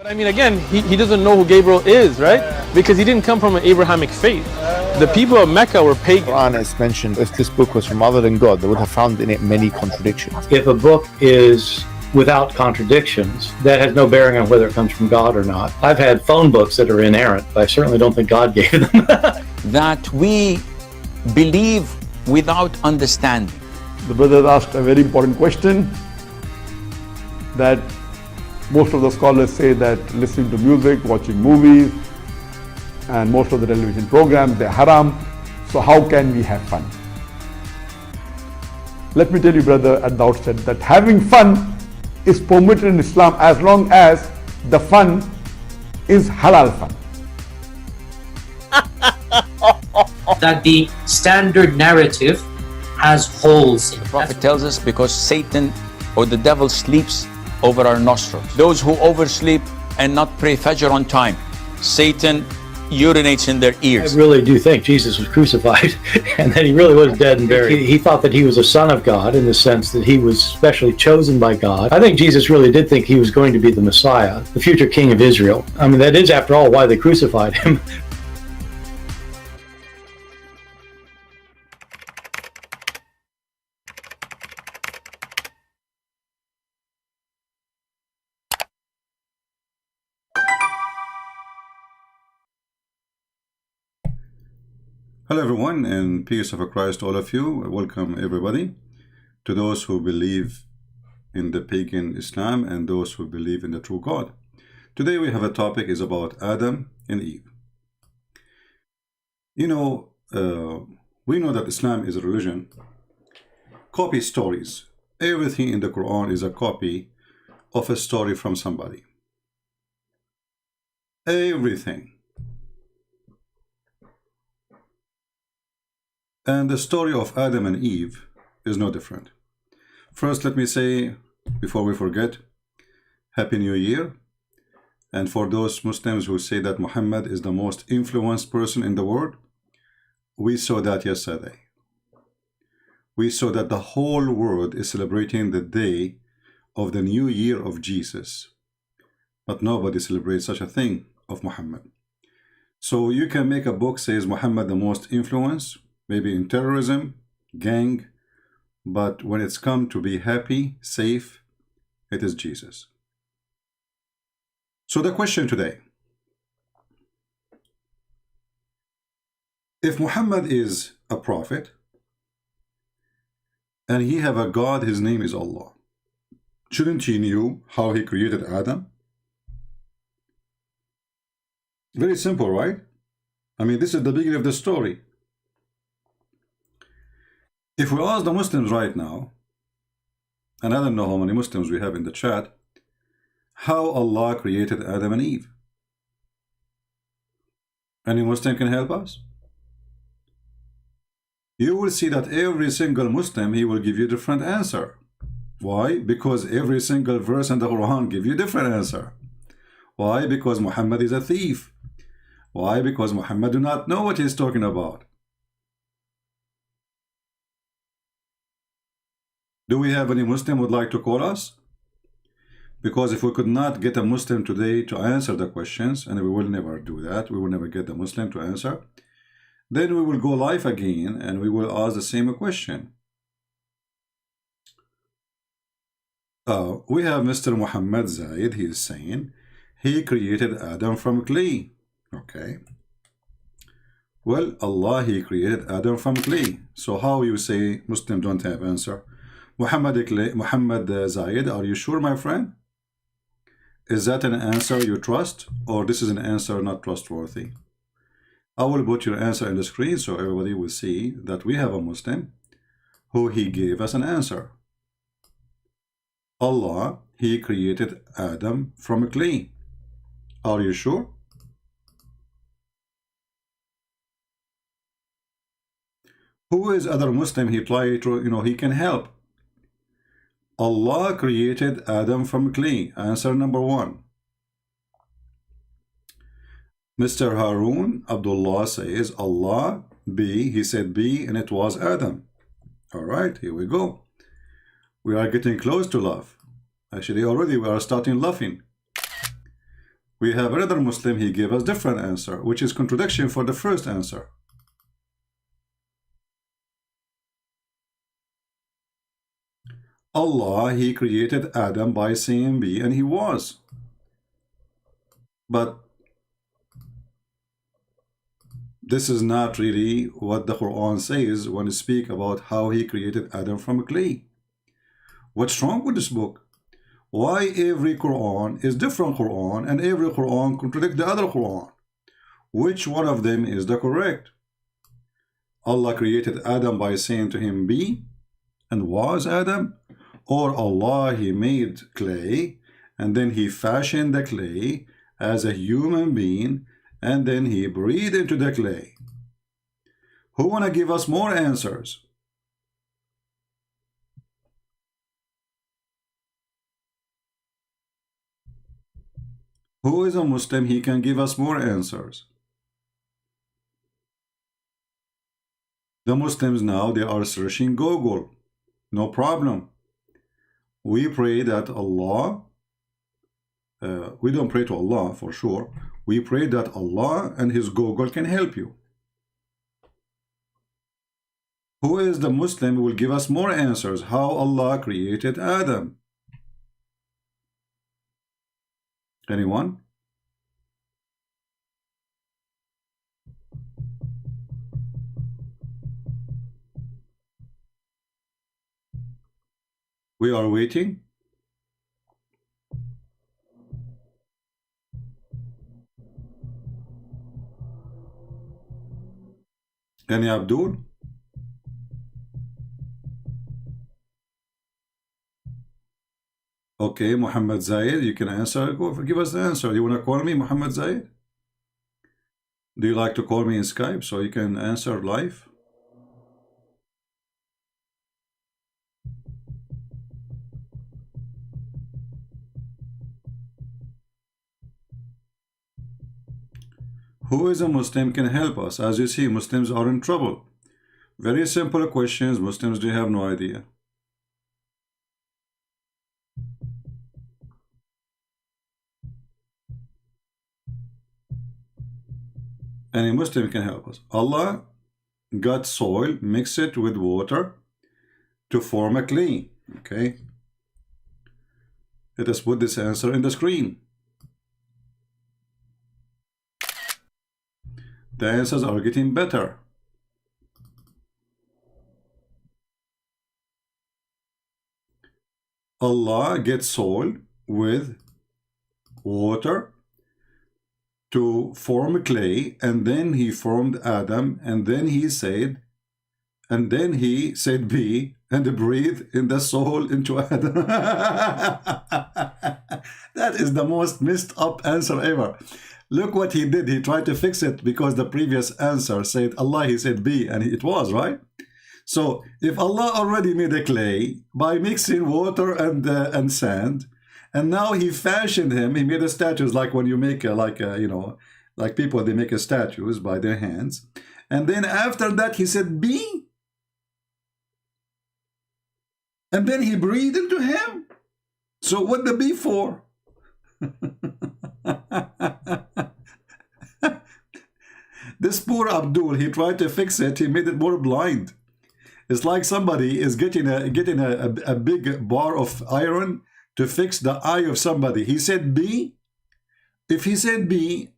I mean, again, he doesn't know who Gabriel is, right? Because he didn't come from an Abrahamic faith. The people of Mecca were pagan. Quran is mentioned, if this book was from other than God, they would have found in it many contradictions. If a book is without contradictions, that has no bearing on whether it comes from God or not. I've had phone books that are inerrant, but I certainly don't think God gave them. That we believe without understanding. The brother asked a very important question, that most of the scholars say that listening to music, watching movies, and most of the television programs, they're haram. So how can we have fun? Let me tell you, brother, at the outset, that having fun is permitted in Islam as long as the fun is halal fun. That the standard narrative has holes in it. The Prophet tells us because Satan or the devil sleeps over our nostrils. Those who oversleep and not pray Fajr on time, Satan urinates in their ears. I really do think Jesus was crucified and that he really was dead and buried. He thought that he was a son of God in the sense that he was specially chosen by God. I think Jesus really did think he was going to be the Messiah, the future king of Israel. I mean, that is, after all, why they crucified him. Hello everyone, and peace of Christ all of you. Welcome everybody, to those who believe in the pagan Islam and those who believe in the true God. Today we have a topic is about Adam and Eve. You know, we know that Islam is a religion. Copy stories. Everything in the Quran is a copy of a story from somebody. Everything. And the story of Adam and Eve is no different. First, let me say, before we forget, Happy New Year. And for those Muslims who say that Muhammad is the most influenced person in the world, we saw that yesterday. We saw that the whole world is celebrating the day of the new year of Jesus. But nobody celebrates such a thing of Muhammad. So you can make a book says Muhammad the most influenced, maybe in terrorism, gang, but when it's come to be happy, safe, it is Jesus. So the question today, if Muhammad is a prophet, and he have a God, his name is Allah, shouldn't he knew how he created Adam? Very simple, right? I mean, this is the beginning of the story. If we ask the Muslims right now, and I don't know how many Muslims we have in the chat, how Allah created Adam and Eve? Any Muslim can help us? You will see that every single Muslim, he will give you a different answer. Why? Because every single verse in the Quran give you a different answer. Why? Because Muhammad is a thief. Why? Because Muhammad do not know what he's talking about. Do we have any Muslim would like to call us? Because if we could not get a Muslim today to answer the questions, and we will never do that, we will never get the Muslim to answer, then we will go live again and we will ask the same question. We have Mr. Muhammad Zaid, he is saying, he created Adam from clay. Okay. Well, Allah, he created Adam from clay. So how you say Muslim don't have answer? Muhammad Zayed, are you sure, my friend? Is that an answer you trust, or this is an answer not trustworthy? I will put your answer in the screen so everybody will see that we have a Muslim who he gave us an answer. Allah, he created Adam from clay. Are you sure? Who is other Muslim he try to, he can help? Allah created Adam from clay. Answer number one. Mr. Harun Abdullah says Allah, B, he said B, and it was Adam. All right, here we go. We are getting close to love. Actually, already we are starting laughing. We have another Muslim, he gave us different answer, which is contradiction for the first answer. Allah, he created Adam by saying be, and he was. But this is not really what the Quran says when it speaks about how he created Adam from clay. What's wrong with this book? Why every Quran is different Quran and every Quran contradicts the other Quran? Which one of them is the correct? Allah created Adam by saying to him be and was Adam? Or Allah, he made clay and then he fashioned the clay as a human being and then he breathed into the clay? Who wanna give us more answers? Who is a Muslim? He can give us more answers. The Muslims now, they are searching Google. No problem. We pray that Allah, we don't pray to Allah for sure. We pray that Allah and his Google can help you. Who is the Muslim who will give us more answers? How Allah created Adam? Anyone? We are waiting. Any Abdul? Okay, Muhammad Zayed, you can answer. Go, give us the answer. You want to call me Muhammad Zayed? Do you like to call me in Skype so you can answer live? Who is a Muslim can help us? As you see, Muslims are in trouble. Very simple questions. Muslims, they have no idea. Any Muslim can help us. Allah got soil, mix it with water to form a clay. Okay. Let us put this answer in the screen. The answers are getting better. Allah gets soil with water to form clay, and then he formed Adam, and then he said be, and breathed in the soul into Adam. That is the most messed up answer ever. Look what he did. He tried to fix it because the previous answer said Allah, he said be, and it was, right? So if Allah already made a clay by mixing water and sand, and now he fashioned him, he made a statues like when you make like people, they make a statues by their hands. And then after that, he said, be. And then he breathed into him. So what the be for? This poor Abdul, he tried to fix it. He made it more blind. It's like somebody is getting a big bar of iron to fix the eye of somebody. He said be. If he said be,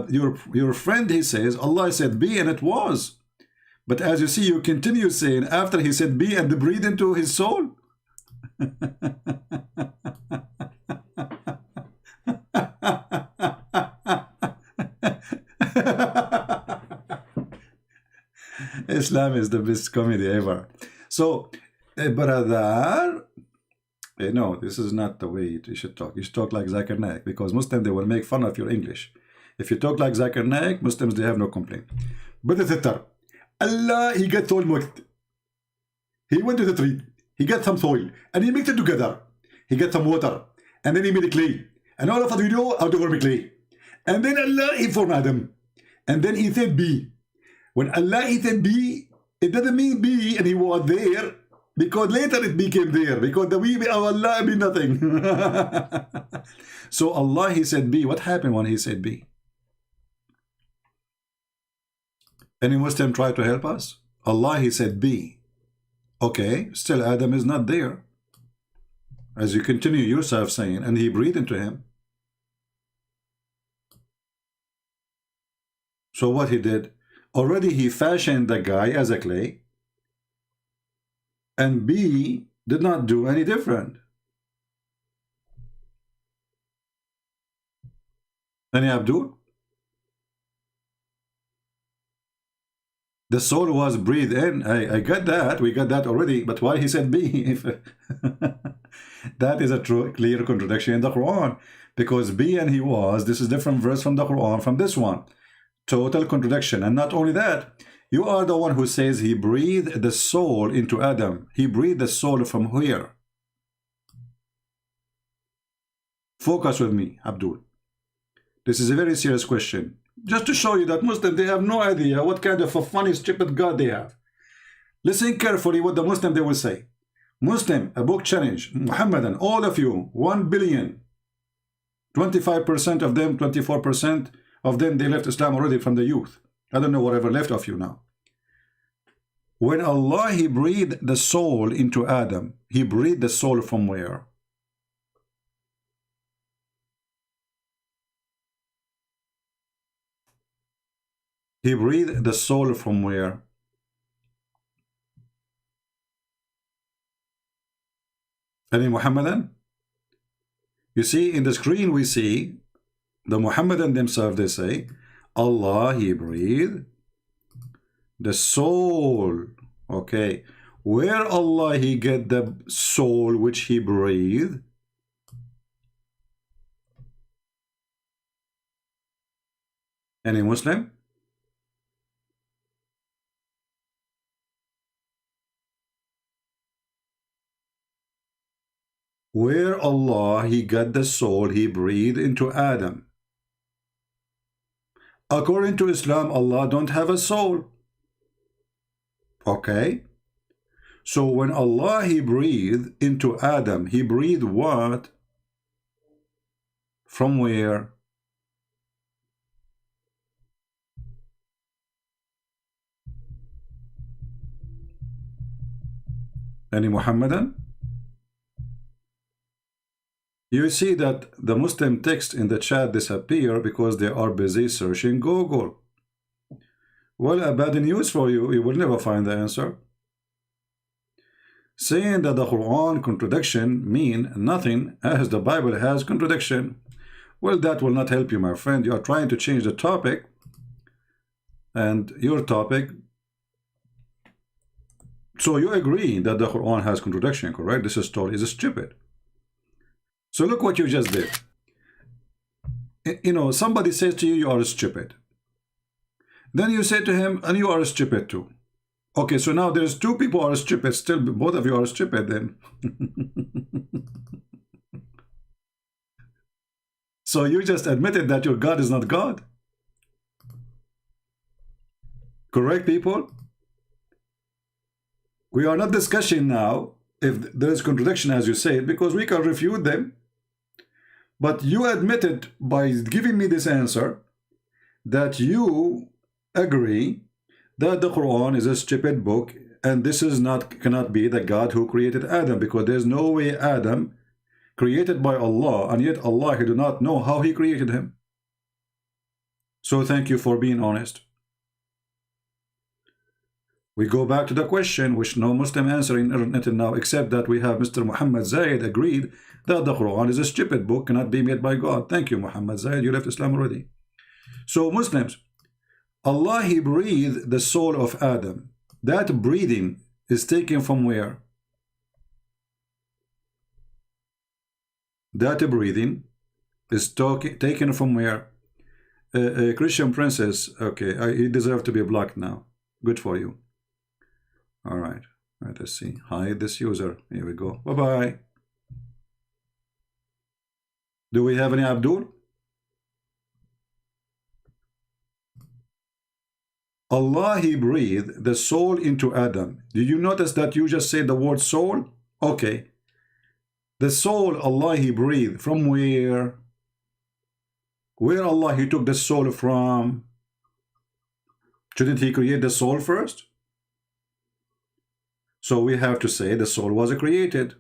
your friend, he says, Allah said be, and it was. But as you see, you continue saying after he said be and breathe into his soul. Islam is the best comedy ever. So, brother, no, this is not the way you should talk. You should talk like Zakir Naik, because Muslims, they will make fun of your English. If you talk like Zakir Naik, Muslims, they have no complaint. But Allah, he got soil mixed. He went to the tree. He got some soil and he mixed it together. He got some water and then he made a clay. And all of us, we know how to form a clay. And then Allah, he formed Adam. And then he said be. When Allah, he said be, it doesn't mean be and he was there. Because later it became there. Because the we of Allah be nothing. So Allah, he said be. What happened when he said be? Any Muslim try to help us? Allah, he said be. Okay, still Adam is not there. As you continue yourself saying, and he breathed into him. So what he did? Already he fashioned the guy as a clay. And B did not do any different. Any Abdul? The soul was breathed in. I got that. We got that already. But why he said B? If that is a true, clear contradiction in the Quran. Because be and he was, this is different verse from the Quran, from this one. Total contradiction. And not only that, you are the one who says he breathed the soul into Adam. He breathed the soul from where? Focus with me, Abdul. This is a very serious question. Just to show you that Muslims, they have no idea what kind of a funny, stupid God they have. Listen carefully what the Muslim they will say. Muslim, a book challenge, Muhammadan, all of you, 1 billion, 25% of them, 24% of them, they left Islam already from the youth. I don't know whatever left of you now. When Allah, he breathed the soul into Adam, he breathed the soul from where? He breathed the soul from where? Any Muhammadan? You see, in the screen we see the Muhammadan themselves, they say, Allah, he breathed the soul. Okay. Where Allah, he get the soul which he breathed? Any Muslim? Where Allah, he got the soul he breathed into Adam. According to Islam, Allah don't have a soul. Okay. So when Allah, he breathed into Adam, he breathed what? From where? Any Muhammadan? You see that the Muslim text in the chat disappear because they are busy searching Google. Well, a bad news for you, you will never find the answer. Saying that the Quran contradiction mean nothing as the Bible has contradiction. Well, that will not help you, my friend. You are trying to change the topic, and your topic. So you agree that the Quran has contradiction, correct? This story is stupid. So look what you just did. You know, somebody says to you, you are stupid. Then you say to him, and you are stupid too. Okay, so now there's two people are stupid. Still, both of you are stupid then. So you just admitted that your God is not God. Correct, people? We are not discussing now if there is contradiction as you say it, because we can refute them. But you admitted by giving me this answer that you agree that the Quran is a stupid book, and this is not cannot be the God who created Adam, because there's no way Adam created by Allah, and yet Allah, he do not know how he created him. So thank you for being honest. We go back to the question, which no Muslim answering until now, except that we have Mr. Muhammad Zayed agreed that the Quran is a stupid book, cannot be made by God. Thank you, Muhammad Zayed. You left Islam already. So Muslims, Allah, he breathed the soul of Adam. That breathing is taken from where? That breathing is taken from where? Christian princess. Okay, he deserves to be blocked now. Good for you. All right. All right, let's see. Hide this user. Here we go. Bye-bye. Do we have any Abdul? Allah, He breathed the soul into Adam. Did you notice that you just said the word soul? Okay. The soul, Allah, He breathed. From where? Where Allah, He took the soul from? Shouldn't He create the soul first? So we have to say the soul was created.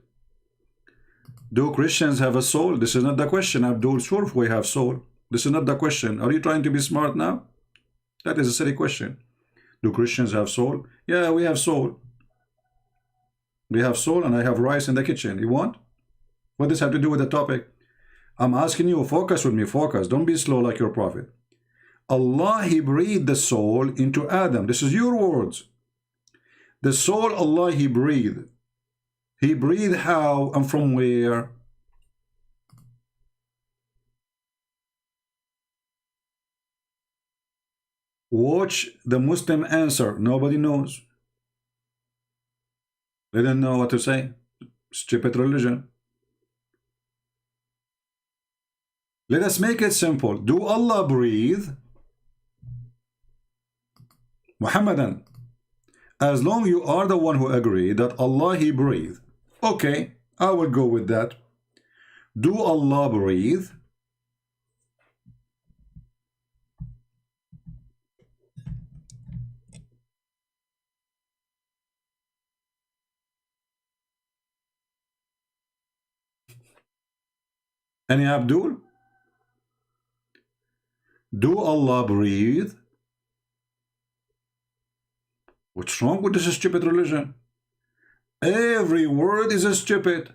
Do Christians have a soul? This is not the question. Abdul, sure we have soul. This is not the question. Are you trying to be smart now? That is a silly question. Do Christians have soul? Yeah, we have soul. We have soul, and I have rice in the kitchen. You want? What does this have to do with the topic? I'm asking you, focus with me, focus. Don't be slow like your prophet. Allah, He breathed the soul into Adam. This is your words. The soul, Allah, He breathed. He breathed how and from where? Watch the Muslim answer. Nobody knows. They don't know what to say. Stupid religion. Let us make it simple. Do Allah breathe? Muhammadan, as long you are the one who agree that Allah, He breathed. Okay, I will go with that. Do Allah breathe? Any Abdul? Do Allah breathe? What's wrong with this stupid religion? Every word is stupid.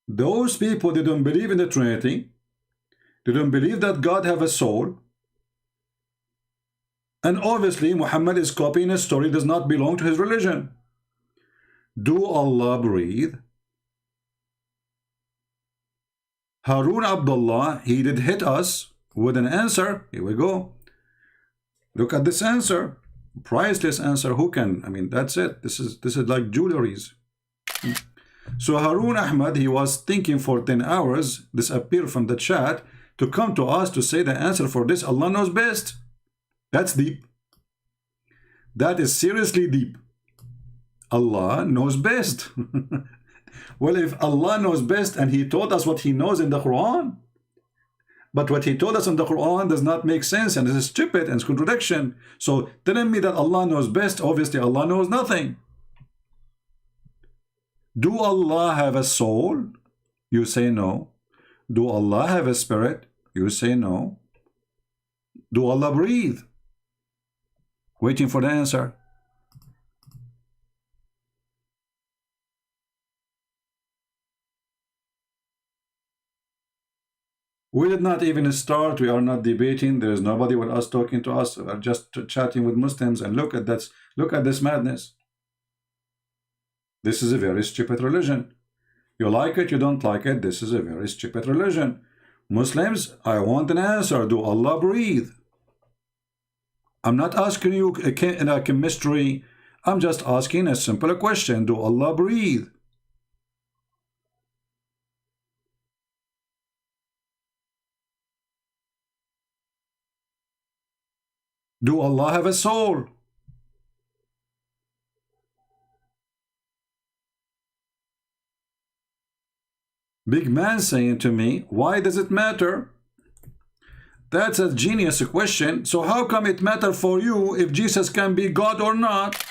Those people, they don't believe in the Trinity. They don't believe that God have a soul. And obviously Muhammad is copying a story that does not belong to his religion. Do Allah breathe? Harun Abdullah, he did hit us with an answer. Here we go. Look at this answer. Priceless answer. Who can? I mean, that's it. This is like jewelries. So Harun Ahmad, he was thinking for 10 hours, disappeared from the chat to come to us to say the answer for this. Allah knows best. That's deep. That is seriously deep. Allah knows best. Well, if Allah knows best and He told us what He knows in the Quran, but what He told us in the Quran does not make sense and is stupid and it's contradiction. So telling me that Allah knows best, obviously Allah knows nothing. Do Allah have a soul? You say no. Do Allah have a spirit? You say no. Do Allah breathe? Waiting for the answer. We did not even start. We are not debating. There is nobody with us talking to us. We are just chatting with Muslims. And look at that. Look at this madness. This is a very stupid religion. You like it, you don't like it. This is a very stupid religion. Muslims, I want an answer. Do Allah breathe? I'm not asking you a chemistry. I'm just asking a simple question. Do Allah breathe? Do Allah have a soul? Big man saying to me, why does it matter? That's a genius question. So how come it matter for you if Jesus can be God or not?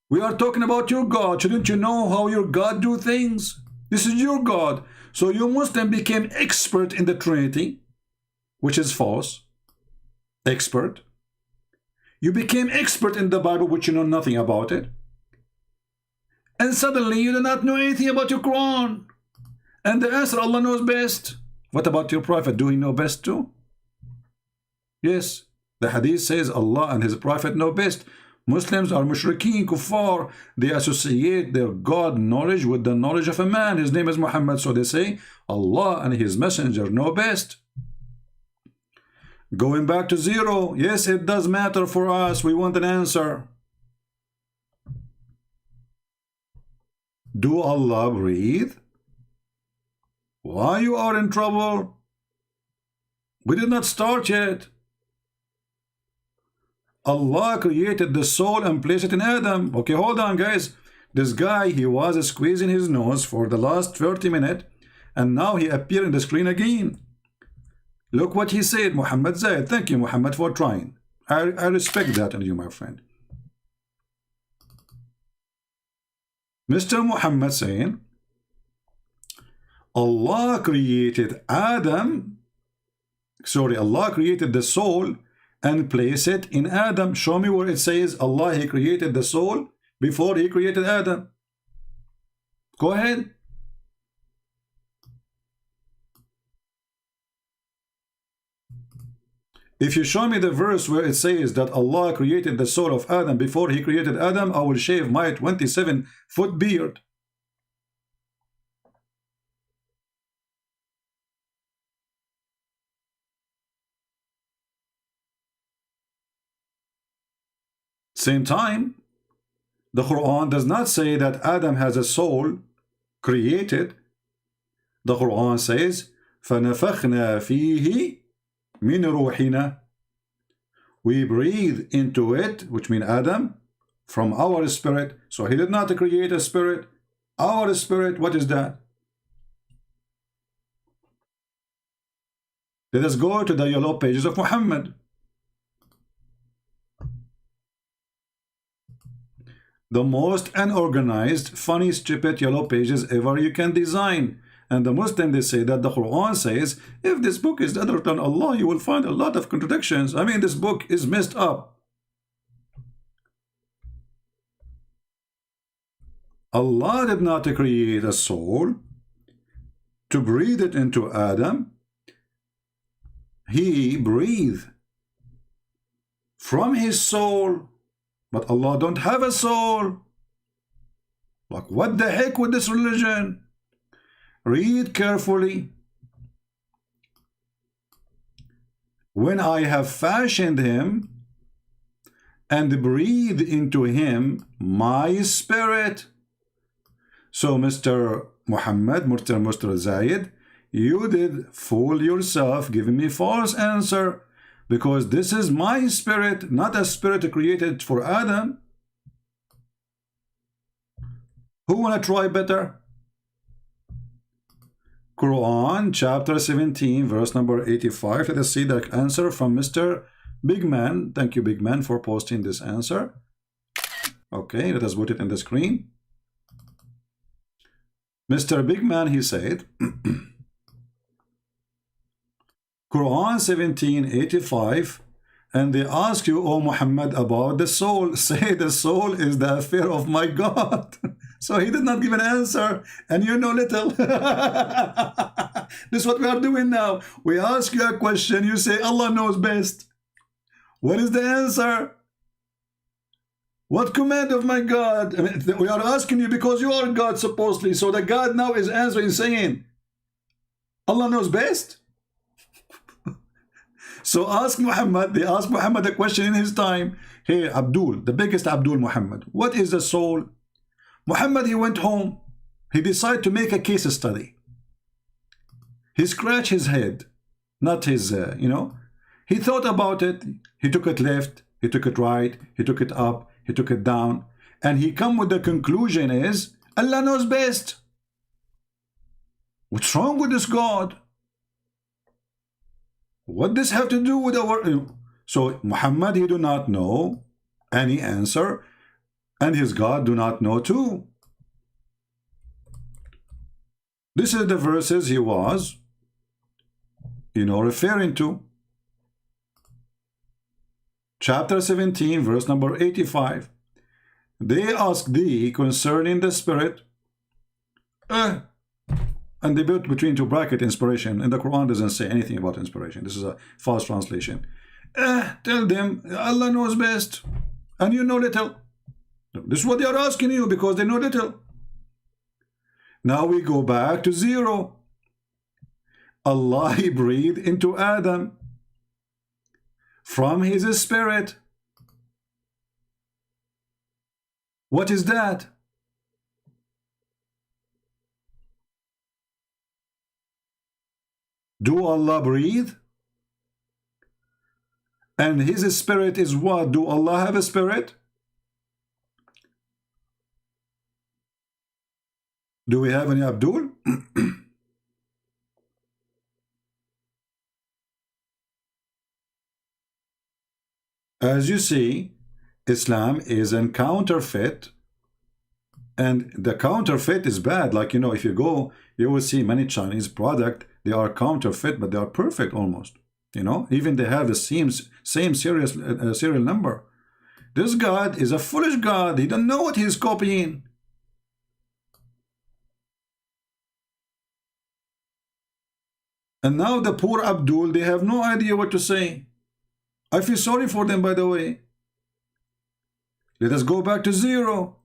We are talking about your God. Shouldn't you know how your God do things? This is your God. So you Muslim became expert in the Trinity, which is false. Expert. You became expert in the Bible, which you know nothing about it. And suddenly you do not know anything about your Quran. And the answer, Allah knows best. What about your Prophet? Do he know best too? Yes. The Hadith says Allah and his Prophet know best. Muslims are mushrikeen, kuffar. They associate their God knowledge with the knowledge of a man. His name is Muhammad. So they say Allah and his messenger know best. Going back to zero. Yes, it does matter for us. We want an answer. Do Allah breathe? Why you are in trouble? We did not start yet. Allah created the soul and placed it in Adam. Okay, hold on, guys. This guy, he was squeezing his nose for the last 30 minutes, and now he appeared in the screen again. Look what he said, Muhammad Zaid. Thank you, Muhammad, for trying. I respect that in you, my friend. Mr. Muhammad saying, Allah created Allah created the soul and placed it in Adam. Show me where it says Allah, he created the soul before he created Adam. Go ahead. If you show me the verse where it says that Allah created the soul of Adam before he created Adam, I will shave my 27-foot beard. Same time, the Quran does not say that Adam has a soul created. The Quran says, فَنَفَخْنَا فِيهِ مِنْ رُوحِنَا. We breathe into it, which means Adam, from our spirit. So he did not create a spirit. Our spirit, what is that? Let us go to the yellow pages of Muhammad. The most unorganized, funny, stupid yellow pages ever you can design. And the Muslim, they say that the Quran says, if this book is other than Allah, you will find a lot of contradictions. I mean, this book is messed up. Allah did not create a soul to breathe it into Adam. He breathed from his soul. But Allah don't have a soul. Like, what the heck with this religion? Read carefully. When I have fashioned him and breathed into him my spirit. So Mr. Muhammad, Mr. Zayed, you did fool yourself giving me false answer. Because this is my spirit, not a spirit created for Adam. Who wanna try better? Quran chapter 17 verse number 85. Let us see the answer from Mr. Big Man. Thank you, Big Man, for posting this answer. Okay, let us put it in the screen. Mr. Big Man, he said, Quran 17:85, and they ask you, O Muhammad, about the soul. Say the soul is the affair of my God. So he did not give an answer, and you know little. This is what we are doing now. We ask you a question, you say Allah knows best. What is the answer? What command of my God? I mean, we are asking you because you are God supposedly. So the God now is answering, saying Allah knows best. So ask Muhammad, they ask Muhammad a question in his time. Hey, Abdul, the biggest Abdul Muhammad, what is the soul? Muhammad, he went home. He decided to make a case study. He scratched his head, not his, He thought about it. He took it left, he took it right, he took it up, he took it down. And he come with the conclusion is, Allah knows best. What's wrong with this God? What does this have to do with our... So Muhammad, he do not know any answer, and his God do not know too. This is the verses he was, referring to. Chapter 17, verse number 85. They ask thee concerning the spirit, and they built between two brackets inspiration, and the Quran doesn't say anything about inspiration. This is a false translation. Tell them Allah knows best, and you know little. This is what they are asking you because they know little. Now we go back to zero. Allah, he breathed into Adam from his spirit. What is that? Do Allah breathe? And his spirit is what? Do Allah have a spirit? Do we have any Abdul? As you see, Islam is a counterfeit, and the counterfeit is bad. Like, you know, if you go, you will see many Chinese product, they are counterfeit, but they are perfect almost. You know, even they have the same serial number. This God is a foolish God. He don't know what he's copying. And now the poor Abdul, they have no idea what to say. I feel sorry for them, by the way. Let us go back to zero.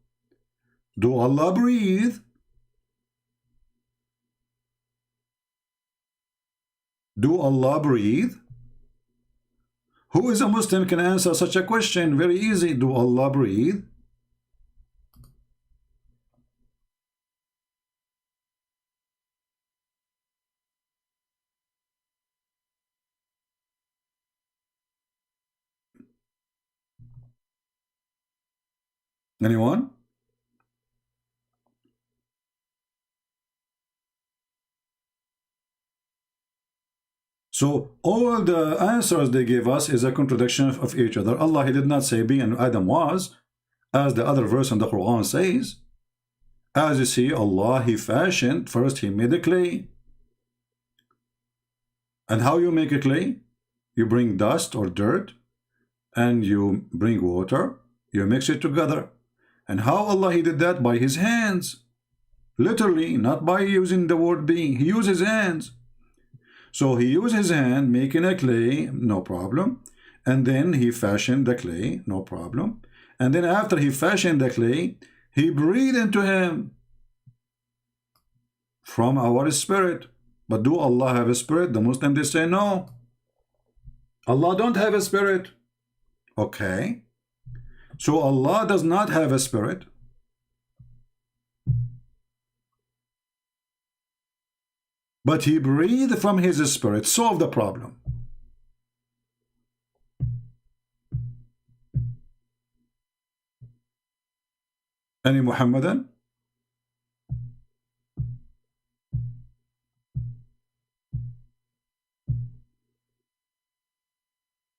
Do Allah breathe? Do Allah breathe? Who is a Muslim can answer such a question? Very easy. Do Allah breathe? Anyone? So all the answers they gave us is a contradiction of each other. Allah, he did not say be and Adam was, as the other verse in the Quran says. As you see, Allah, he fashioned, first he made the clay. And how you make a clay? You bring dust or dirt, and you bring water, you mix it together. And how Allah, he did that? By his hands. Literally, not by using the word being. He used his hands. So he used his hand making a clay, no problem. And then he fashioned the clay, no problem. And then after he fashioned the clay, he breathed into him from our spirit. But do Allah have a spirit? The Muslims, they say no. Allah don't have a spirit. Okay. So Allah does not have a spirit. But he breathed from his spirit. Solve the problem. Any Muhammadan?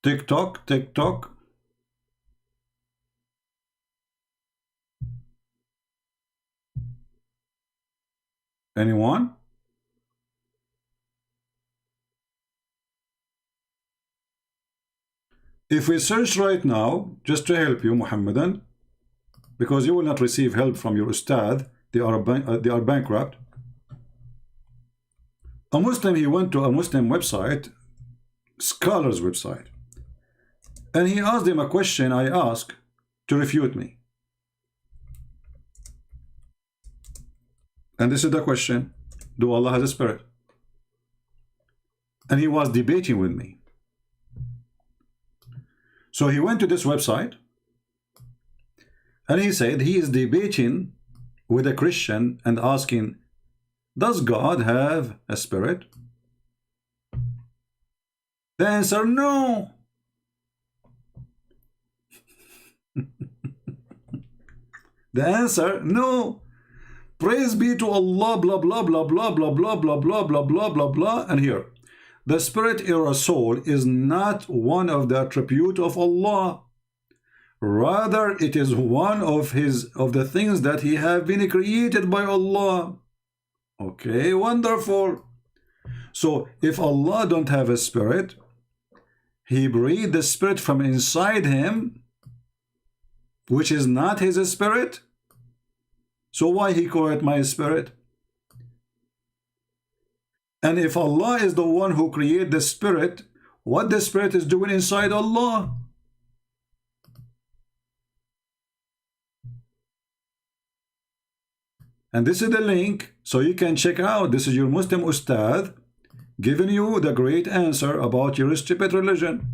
TikTok, TikTok. Anyone? If we search right now, just to help you, Muhammadan, because you will not receive help from your ustad, they are bankrupt. A Muslim, he went to a Muslim website, scholar's website, and he asked them a question I asked to refute me. And this is the question: do Allah has a spirit? And he was debating with me. So he went to this website and he said he is debating with a Christian and asking, does God have a spirit? The answer, no. The answer, no. Praise be to Allah, blah, blah, blah, blah, blah, blah, blah, blah, blah, blah, blah, blah. And here, the spirit or a soul is not one of the attributes of Allah. Rather, it is one of the things that he have been created by Allah. Okay, wonderful. So, if Allah don't have a spirit, he breathed the spirit from inside him, which is not his spirit. So why he call it my spirit? And if Allah is the one who created the spirit, what the spirit is doing inside Allah? And this is the link, so you can check out. This is your Muslim Ustad giving you the great answer about your stupid religion.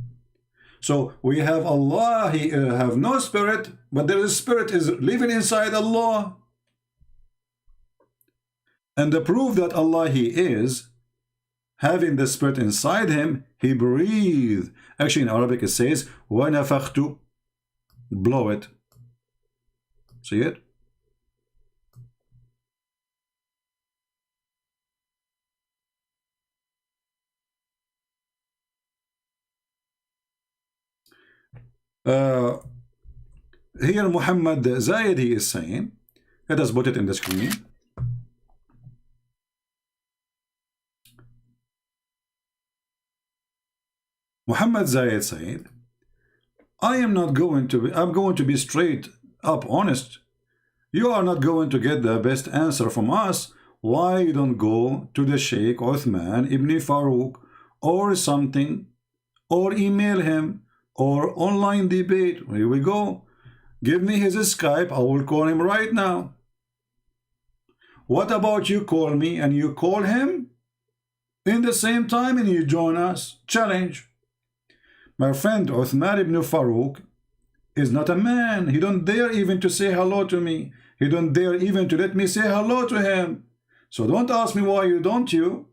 So we have Allah, he have no spirit, but there is spirit is living inside Allah. And the proof that Allah he is, having the spirit inside him, he breathed. Actually, in Arabic it says, وَنَفَخْتُ, blow it. See it? Here Muhammad Zayed, he is saying, let us put it in the screen. Muhammad Zayed said, I'm going to be straight up honest. You are not going to get the best answer from us. Why you don't go to the Sheikh Uthman ibn Farouk or something, or email him, or online debate? Here we go. Give me his Skype. I will call him right now. What about you call me and you call him in the same time and you join us? Challenge. My friend Uthman ibn Farouk is not a man. He don't dare even to say hello to me. He don't dare even to let me say hello to him. So don't ask me why don't you.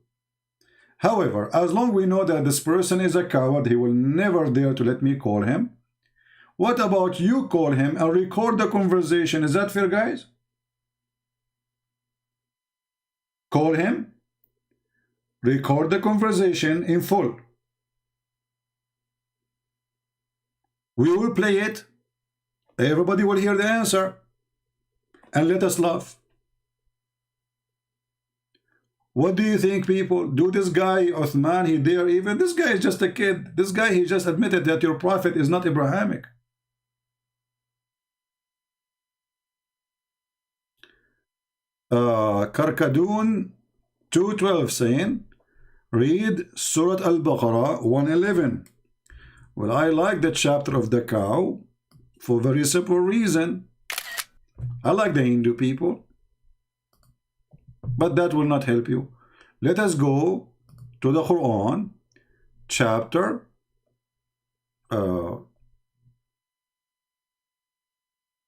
However, as long we know that this person is a coward, he will never dare to let me call him. What about you call him and record the conversation? Is that fair, guys? Call him, record the conversation in full. We will play it. Everybody will hear the answer. And let us laugh. What do you think, people? Do this guy, Uthman, he dare even? This guy is just a kid. This guy, he just admitted that your prophet is not Abrahamic. Karkadoon 212 saying, read Surah Al-Baqarah 111. Well, I like the chapter of the cow for a very simple reason. I like the Hindu people. But that will not help you. Let us go to the Quran, chapter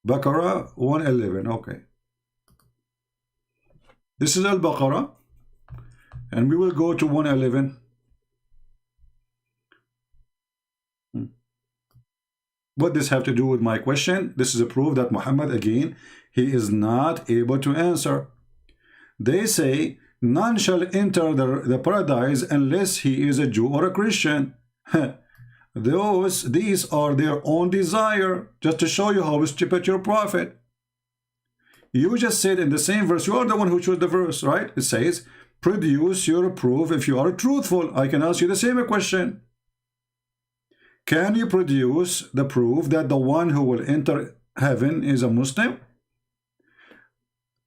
Baqarah 111. Okay. This is Al-Baqarah, and we will go to 111. What does this have to do with my question? This is a proof that Muhammad, again, he is not able to answer. They say, none shall enter the paradise unless he is a Jew or a Christian. These are their own desire, just to show you how stupid your prophet. You just said in the same verse, you are the one who chose the verse, right? It says, produce your proof if you are truthful. I can ask you the same question. Can you produce the proof that the one who will enter heaven is a Muslim?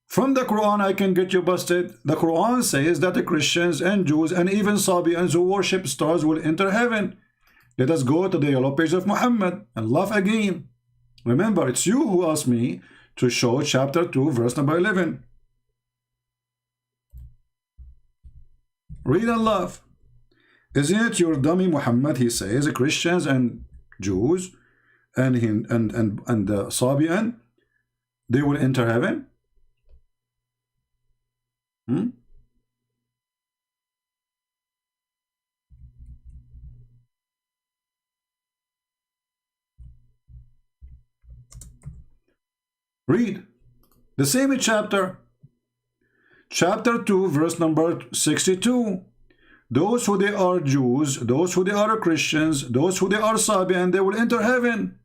From the Quran, I can get you busted. The Quran says that the Christians and Jews and even Sabians who worship stars will enter heaven. Let us go to the yellow page of Muhammad and laugh again. Remember, it's you who asked me to show chapter 2, verse number 11. Read and laugh. Isn't it your dummy Muhammad? He says Christians and Jews and Sabian, they will enter heaven. Read the same chapter. Chapter 2, verse number 62. Those who they are Jews, those who they are Christians, those who they are Sabian, they will enter heaven.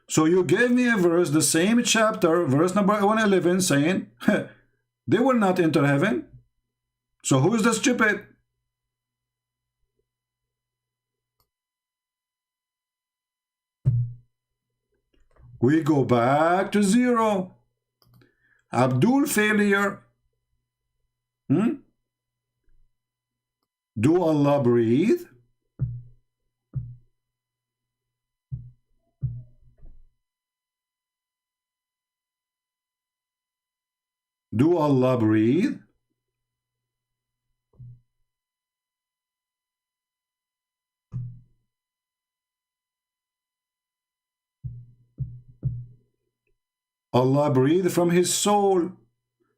So you gave me a verse, the same chapter, verse number 111, saying, they will not enter heaven. So who is the stupid? We go back to zero. Abdul failure. Do Allah breathe? Do Allah breathe? Allah breathed from his soul.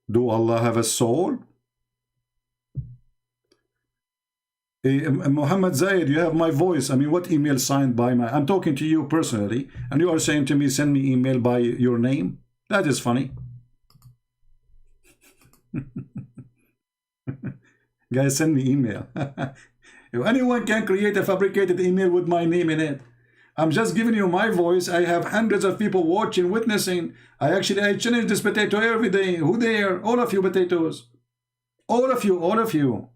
Do Allah have a soul? Muhammad Zayed, you have my voice. I mean, what email signed by my... I'm talking to you personally, and you are saying to me, send me email by your name? That is funny. Guys, send me email. If anyone can create a fabricated email with my name in it, I'm just giving you my voice. I have hundreds of people watching, witnessing. I challenge this potato every day. Who there? All of you potatoes. All of you, all of you.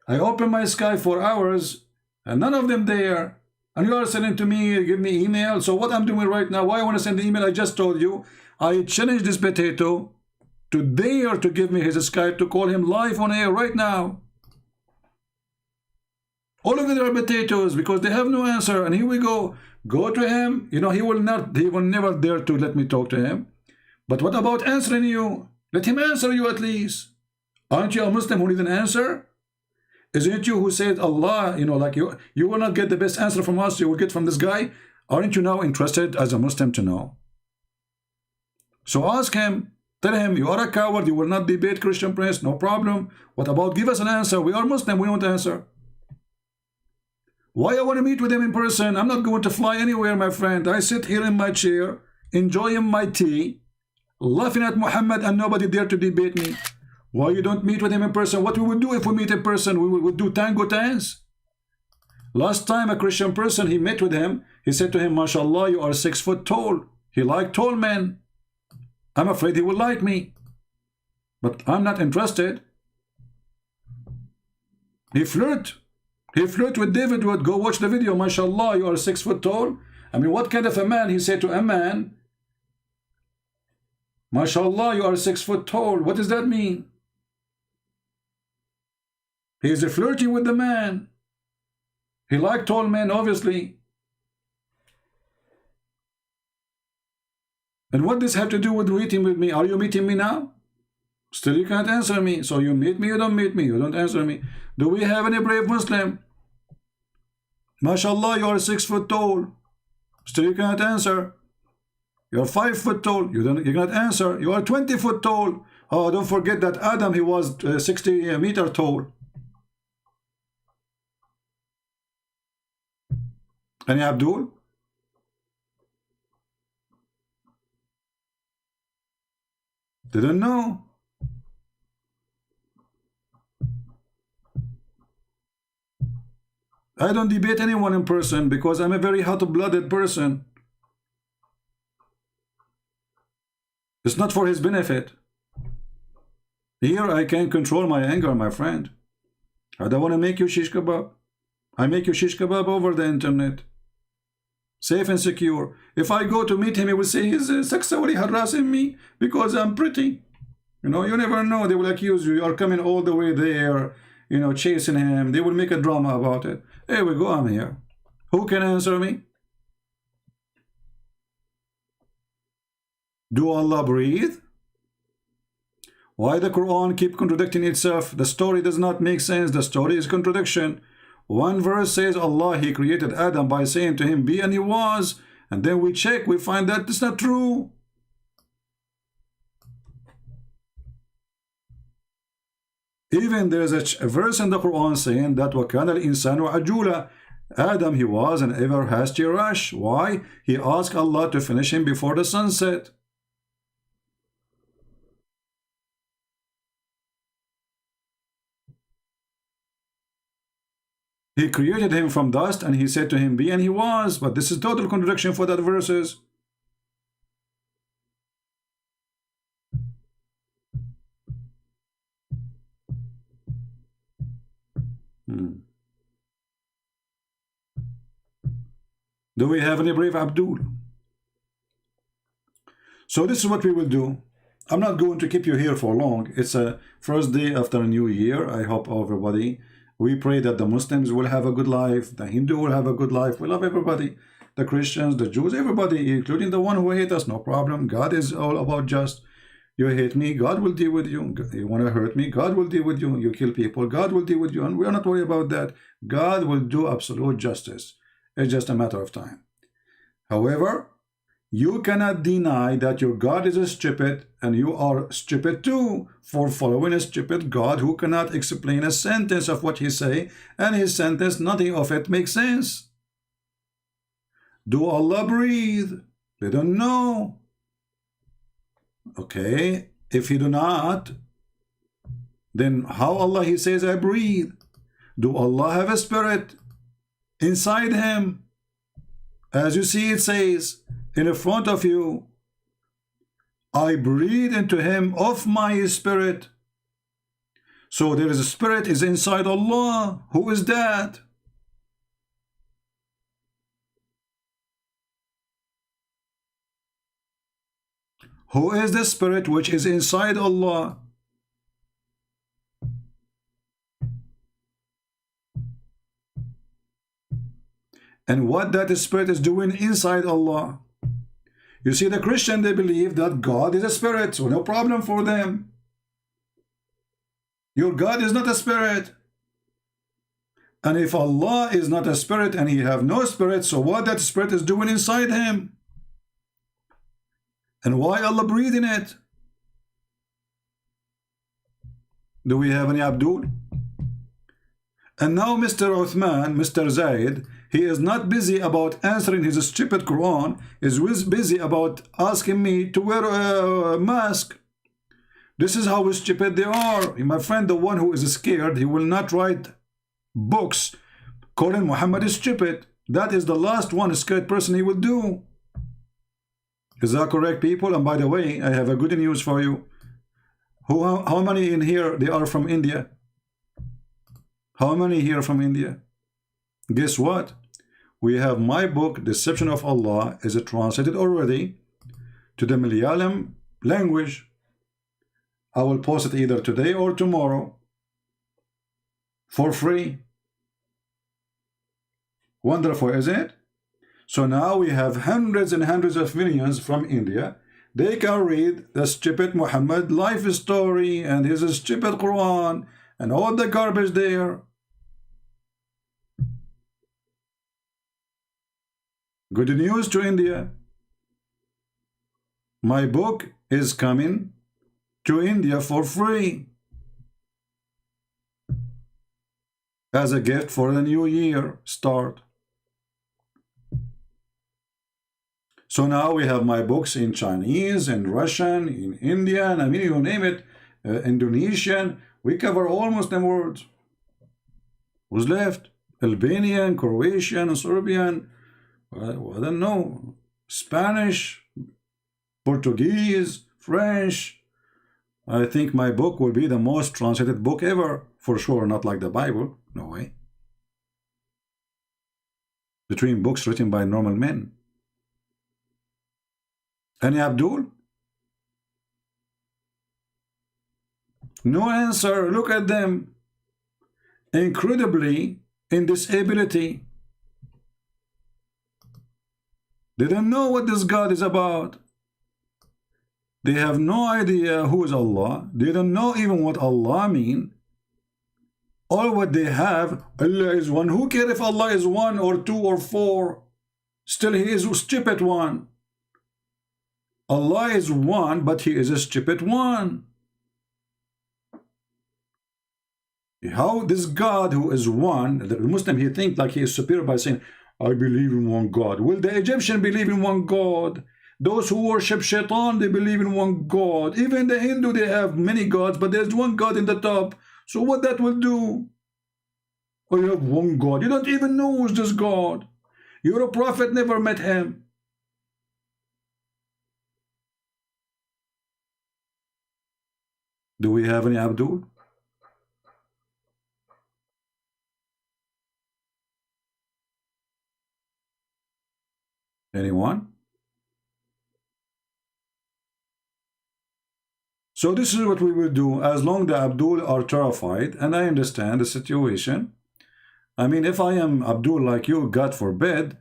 I open my Sky for hours, and none of them there. And you are sending to me, give me email. So what I'm doing right now, why I want to send the email, I just told you. I challenge this potato to dare to give me his Skype to call him live on air right now. All of them are potatoes because they have no answer. And here we go. Go to him. You know, he will never dare to let me talk to him. But what about answering you? Let him answer you at least. Aren't you a Muslim who need an answer? Isn't it you who said Allah, you know, like you will not get the best answer from us, you will get from this guy? Aren't you now interested as a Muslim to know? So ask him, tell him, you are a coward, you will not debate Christian Prince, no problem. What about give us an answer? We are Muslim, we want to answer. Why I want to meet with him in person? I'm not going to fly anywhere, my friend. I sit here in my chair, enjoying my tea, laughing at Muhammad, and nobody dare to debate me. Why you don't meet with him in person? What we would do if we meet in person? We would do tango dance. Last time a Christian person, he met with him, he said to him, MashaAllah, you are 6 foot tall. He liked tall men. I'm afraid he will like me. But I'm not interested. He flirt. He flirt with David Wood. Go watch the video. MashaAllah, you are 6 foot tall. I mean, what kind of a man? He said to a man, MashaAllah, you are 6 foot tall. What does that mean? He is flirting with the man. He liked tall men, obviously. And what does have to do with meeting with me? Are you meeting me now? Still you can't answer me. So you meet me, you don't meet me, you don't answer me. Do we have any brave Muslim? MashaAllah, you are 6 foot tall. Still you can't answer. You're 5 foot tall. You cannot answer. You are 20 foot tall. Oh, don't forget that Adam, he was 60 meter tall. Any Abdul? Didn't know. I don't debate anyone in person because I'm a very hot-blooded person. It's not for his benefit. Here I can control my anger, my friend. I don't want to make you shish kebab. I make you shish kebab over the internet. Safe and secure. If I go to meet him, he will say he's sexually harassing me because I'm pretty. You know, you never know. They will accuse you. You are coming all the way there, you know, chasing him. They will make a drama about it. Here we go, I'm here. Who can answer me? Do Allah breathe? Why the Quran keep contradicting itself? The story does not make sense. The story is contradiction. One verse says Allah, he created Adam by saying to him, be, and he was. And then we check, we find that it's not true. Even there's a verse in the Quran saying that وَكَانَ الْإِنسَانُ عَجُولًا. Adam, he was an ever hasty rush. Why? He asked Allah to finish him before the sunset. He created him from dust and he said to him, be, and he was. But this is total contradiction for that verses. Do we have any brave Abdul? So this is what we will do. I'm not going to keep you here for long. It's a first day after a new year. I hope everybody, we pray that the Muslims will have a good life, the Hindu will have a good life. We love everybody, the Christians, the Jews, everybody, including the one who hate us, no problem. God is all about just. You hate me, God will deal with you. You want to hurt me, God will deal with you. You kill people, God will deal with you. And we are not worried about that. God will do absolute justice. It's just a matter of time. However, You cannot deny that your God is stupid, and you are stupid too for following a stupid God who cannot explain a sentence of what he say, and his sentence, nothing of it makes sense. Do Allah breathe? They don't know. Okay, if he do not, then how Allah he says I breathe? Do Allah have a spirit inside him? As you see, it says in front of you, I breathe into him of my spirit. So there is a spirit is inside Allah. Who is that? Who is the spirit which is inside Allah? And what that spirit is doing inside Allah. You see, the Christian, they believe that God is a spirit, so no problem for them. Your God is not a spirit. And if Allah is not a spirit and he have no spirit, so what that spirit is doing inside him? And why Allah breathe in it? Do we have any Abdul? And now Mr. Uthman, Mr. Zaid, he is not busy about answering his stupid Quran, is busy about asking me to wear a mask. This is how stupid they are. My friend, the one who is scared, he will not write books calling Muhammad stupid. That is the last one scared person he will do. Is that correct, people? And by the way, I have a good news for you. How many in here, they are from India? How many here from India? Guess what? We have my book, Deception of Allah, is translated already to the Malayalam language. I will post it either today or tomorrow for free. Wonderful, isn't it? So now we have hundreds and hundreds of millions from India. They can read the stupid Muhammad life story and his stupid Quran and all the garbage there. Good news to India. My book is coming to India for free as a gift for the new year start. So now we have my books in Chinese, in Russian, in Indian, I mean, you name it, Indonesian. We cover all Muslim words. Who's left? Albanian, Croatian, Serbian, I don't know, Spanish, Portuguese, French. I think my book will be the most translated book ever. For sure, not like the Bible. No way. Between books written by normal men. Any Abdul? No answer. Look at them. Incredibly in disability. They don't know what this God is about. They have no idea who is Allah. They don't know even what Allah means. All what they have, Allah is one. Who cares if Allah is one or two or four? Still, he is a stupid one. Allah is one, but he is a stupid one. How this God who is one, the Muslim, he thinks like he is superior by saying, I believe in one God. Will the Egyptian believe in one God? Those who worship Shaitan, they believe in one God. Even the Hindu, they have many gods, but there's one God in the top. So what that will do? Oh, you have one God. You don't even know who's this God. You're a prophet, never met him. Do we have any Abdul? Anyone? So this is what we will do as long the Abdul are terrified, and I understand the situation. I mean, if I am Abdul like you, God forbid,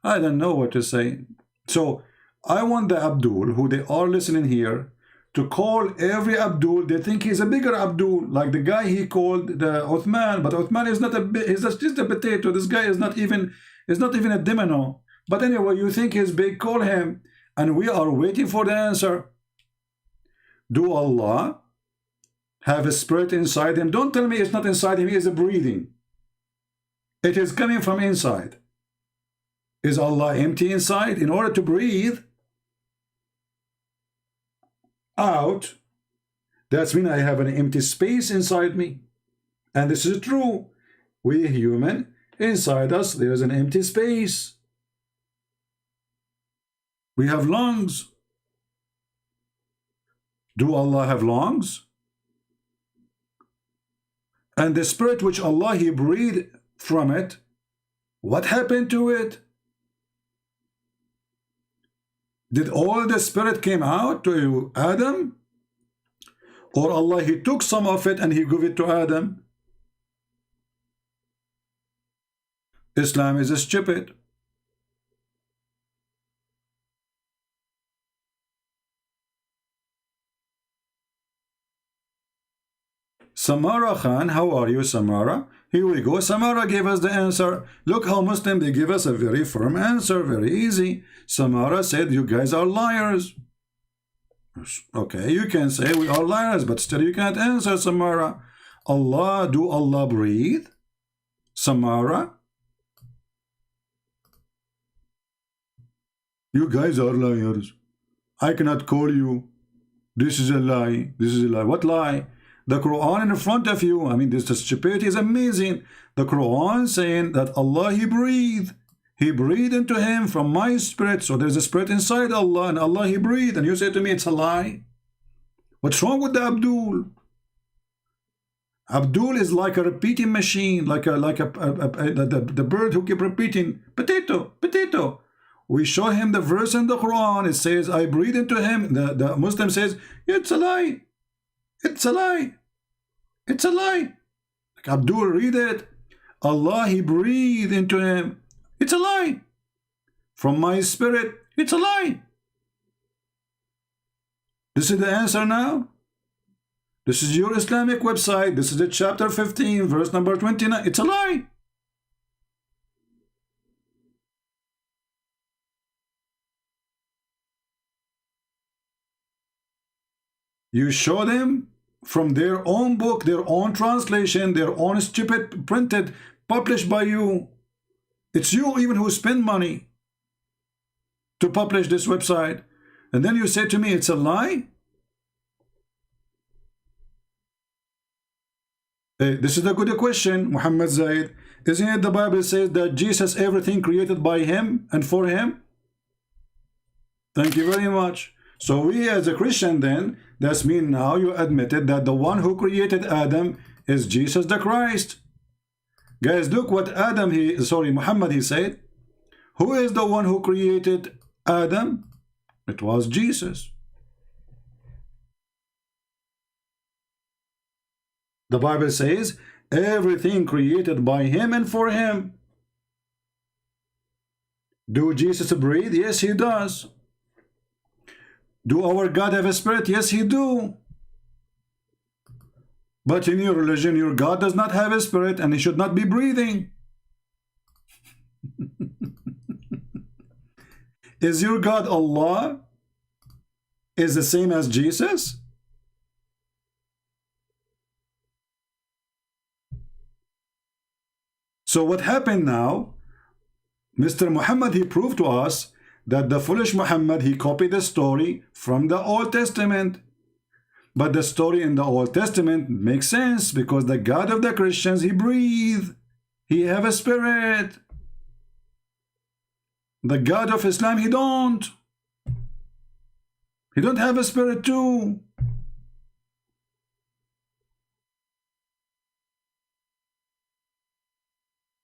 I don't know what to say. So I want the Abdul who they are listening here to call every Abdul. They think he's a bigger Abdul, like the guy he called the Uthman, but Uthman is not he's just a potato. This guy is not even a domino. But anyway, you think he's big, call him. and we are waiting for the answer. Do Allah have a spirit inside him? Don't tell me it's not inside him. He is breathing. It is coming from inside. Is Allah empty inside? In order to breathe out, that's mean I have an empty space inside me. And this is true. We human, inside us, there is an empty space. We have lungs. Do Allah have lungs? And the spirit which Allah, He breathed from it, what happened to it? Did all the spirit came out to Adam? Or Allah, He took some of it and He gave it to Adam? Islam is stupid. Samara Khan, how are you, Samara? Here we go. Samara gave us the answer. Look how Muslim, they give us a very firm answer, very easy. Samara said, you guys are liars. Okay, you can say we are liars, but still you can't answer, Samara. Allah, do Allah breathe? Samara? You guys are liars. I cannot call you. This is a lie. This is a lie. What lie? The Quran in front of you. I mean, this stupidity is amazing. The Quran saying that Allah, He breathed. He breathed into him from my spirit. So there's a spirit inside Allah, and Allah, He breathed. And you say to me, it's a lie. What's wrong with the Abdul? Abdul is like a repeating machine, like the bird who keep repeating, potato, potato. We show him the verse in the Quran. It says, I breathe into him. The Muslim says, it's a lie. It's a lie. It's a lie. Like Abdul, read it. Allah, He breathed into him. It's a lie. From my spirit, it's a lie. This is the answer now. This is your Islamic website. This is the chapter 15, verse number 29. It's a lie. You show them from their own book, their own translation, their own stupid printed, published by you. It's you even who spend money to publish this website. And then you say to me, it's a lie? This is a good question, Muhammad Zaid. Isn't it the Bible says that Jesus, everything created by Him and for Him? Thank you very much. So we as a Christian then, that's mean now you admitted that the one who created Adam is Jesus the Christ. Guys, look what Muhammad, he said. Who is the one who created Adam? It was Jesus. The Bible says, everything created by Him and for Him. Do Jesus breathe? Yes, He does. Do our God have a spirit? Yes, He do. But in your religion, your God does not have a spirit and He should not be breathing. Is your God Allah? Is the same as Jesus? So what happened now? Mr. Muhammad, he proved to us that the foolish Muhammad, he copied the story from the Old Testament. But the story in the Old Testament makes sense because the God of the Christians, He breathed. He have a spirit. The God of Islam, He don't. He don't have a spirit too.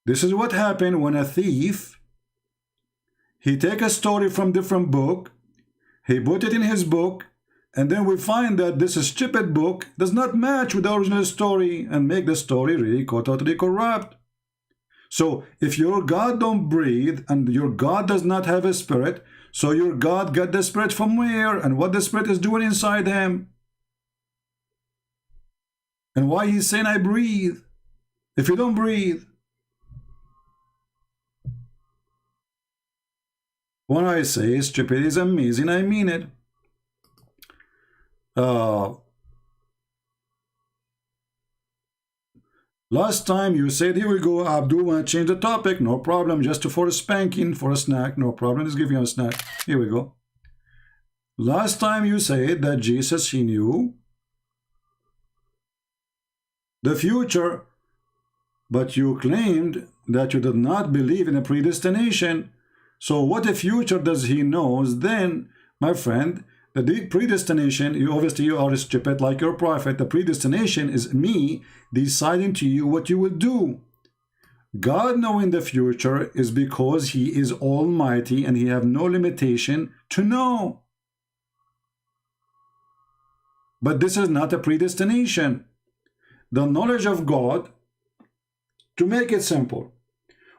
This is what happened when a thief, he take a story from different book, he put it in his book, and then we find that this stupid book does not match with the original story and make the story really totally corrupt. So if your God don't breathe and your God does not have a spirit, so your God got the spirit from where and what the spirit is doing inside him? And why he's saying I breathe if you don't breathe? When I say stupid is amazing, I mean it. Last time you said, here we go, Abdul, want to change the topic? No problem, just for a spanking, for a snack. No problem, let's give you a snack. Here we go. Last time you said that Jesus, he knew the future, but you claimed that you did not believe in a predestination. So what the future does he knows then, my friend? The predestination, you obviously you are stupid like your prophet. The predestination is me deciding to you what you will do. God knowing the future is because he is almighty and he have no limitation to know. But this is not a predestination. The knowledge of God, to make it simple,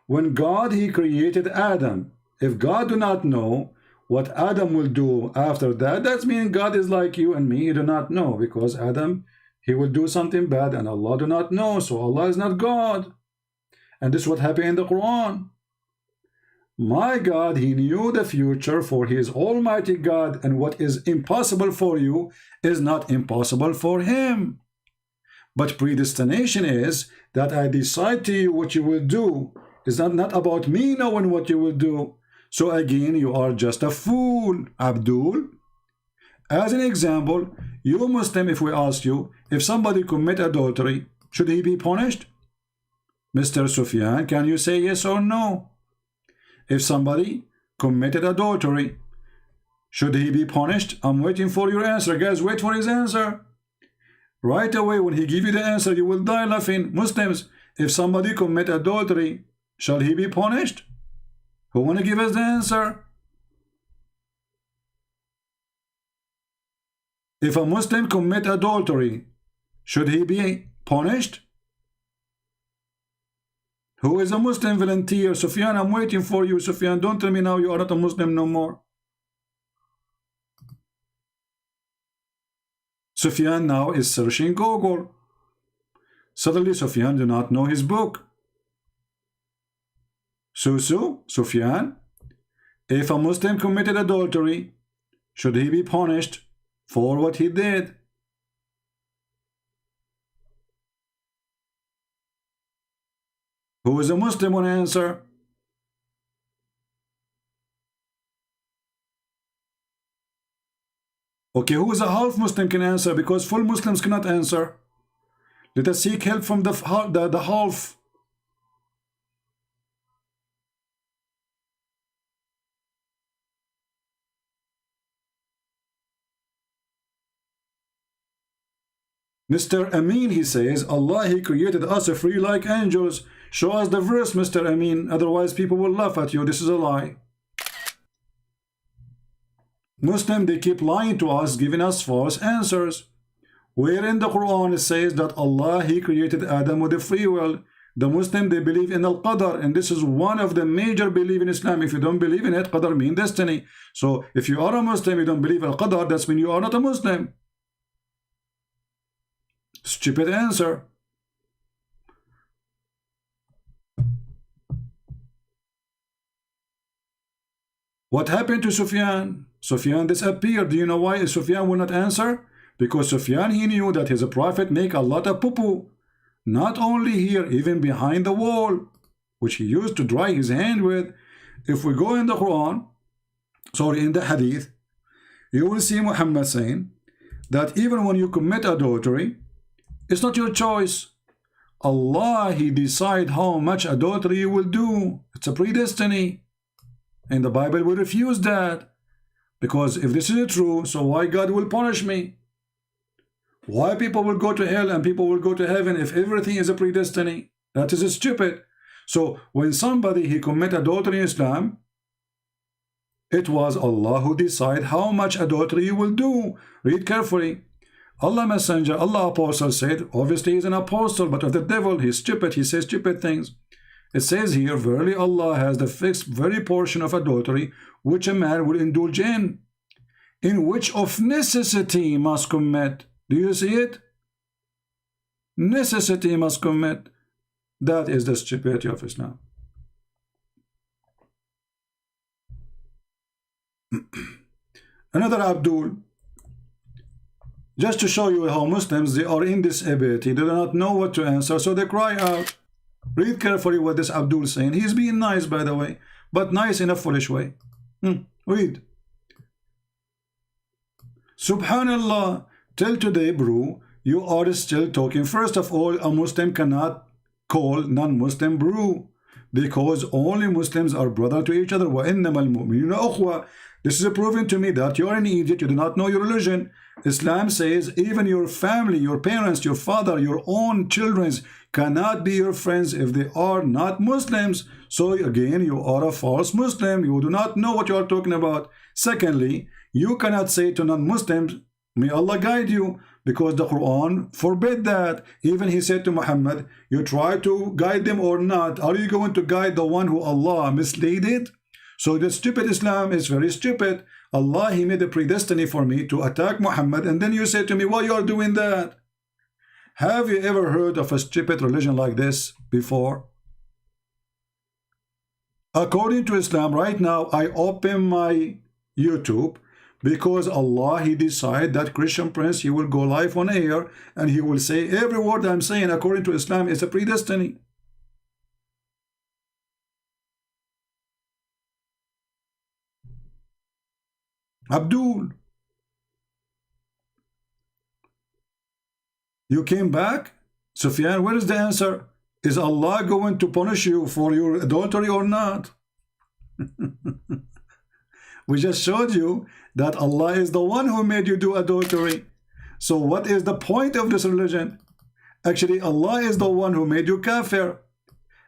when God he created Adam, if God do not know what Adam will do after that, that means God is like you and me, he do not know, because Adam, he will do something bad and Allah do not know, so Allah is not God. And this is what happened in the Quran. My God, he knew the future, for he is almighty God, and what is impossible for you is not impossible for him. But predestination is that I decide to you what you will do. It's not about me knowing what you will do. So again, you are just a fool, Abdul. As an example, you Muslim, if we ask you, if somebody commit adultery, should he be punished? Mr. Sufyan, can you say yes or no? If somebody committed adultery, should he be punished? I'm waiting for your answer. Guys, wait for his answer. Right away, when he give you the answer, you will die laughing. Muslims, if somebody commit adultery, shall he be punished? Who want to give us the answer? If a Muslim commit adultery, should he be punished? Who is a Muslim volunteer? Sufyan, I'm waiting for you. Sufyan, don't tell me now you are not a Muslim no more. Sufyan now is searching Google. Suddenly Sufyan do not know his book. Sufyan, if a Muslim committed adultery, should he be punished for what he did? Who is a Muslim want to answer? Okay, who is a half Muslim can answer, because full Muslims cannot answer. Let us seek help from the half. Mr. Amin, he says, Allah, he created us free like angels. Show us the verse, Mr. Amin, otherwise people will laugh at you. This is a lie. Muslim, they keep lying to us, giving us false answers. Where in the Quran it says that Allah, he created Adam with a free will. The Muslim, they believe in Al-Qadr, and this is one of the major belief in Islam. If you don't believe in it, Qadr means destiny. So if you are a Muslim, you don't believe in Al-Qadr, that's mean you are not a Muslim. Stupid answer. What happened to Sufyan? Sufyan disappeared. Do you know why Sufyan will not answer? Because Sufyan, he knew that his prophet make a lot of poo-poo. Not only here, even behind the wall, which he used to dry his hand with. If we go in the Quran, in the Hadith, you will see Muhammad saying that even when you commit adultery, it's not your choice. Allah, he decide how much adultery you will do. It's a predestiny. And the Bible will refuse that. Because if this is true, so why God will punish me? Why people will go to hell and people will go to heaven if everything is a predestiny? That is stupid. So when somebody he commit adultery in Islam, it was Allah who decide how much adultery you will do. Read carefully. Allah Messenger, Allah Apostle said, obviously he's an apostle, but of the devil, he's stupid, he says stupid things. It says here, verily Allah has the fixed very portion of adultery which a man will indulge in which of necessity must commit. Do you see it? Necessity must commit. That is the stupidity of Islam. Another Abdul. Just to show you how Muslims, they are in disability, they do not know what to answer, so they cry out. Read carefully what this Abdul is saying. He's being nice, by the way, but nice in a foolish way. Read. Subhanallah, till today, bro, you are still talking. First of all, a Muslim cannot call non-Muslim bro, because only Muslims are brother to each other. وَإِنَّمَا الْمُؤْمِنُونَ أُخْوَةٌ. This is proving to me that you are an idiot, you do not know your religion. Islam says even your family, your parents, your father, your own children cannot be your friends if they are not Muslims. So again, you are a false Muslim. You do not know what you are talking about. Secondly, you cannot say to non-Muslims, may Allah guide you, because the Quran forbid that. Even he said to Muhammad, you try to guide them or not, are you going to guide the one who Allah misled? So the stupid Islam is very stupid. Allah, he made a predestiny for me to attack Muhammad, and then you say to me, why you are doing that? Have you ever heard of a stupid religion like this before? According to Islam, right now, I open my YouTube because Allah, he decided that Christian Prince, he will go live on air and he will say every word I'm saying according to Islam is a predestiny. Abdul, you came back? Sufyan, where is the answer? Is Allah going to punish you for your adultery or not? We just showed you that Allah is the one who made you do adultery. So what is the point of this religion? Actually, Allah is the one who made you kafir.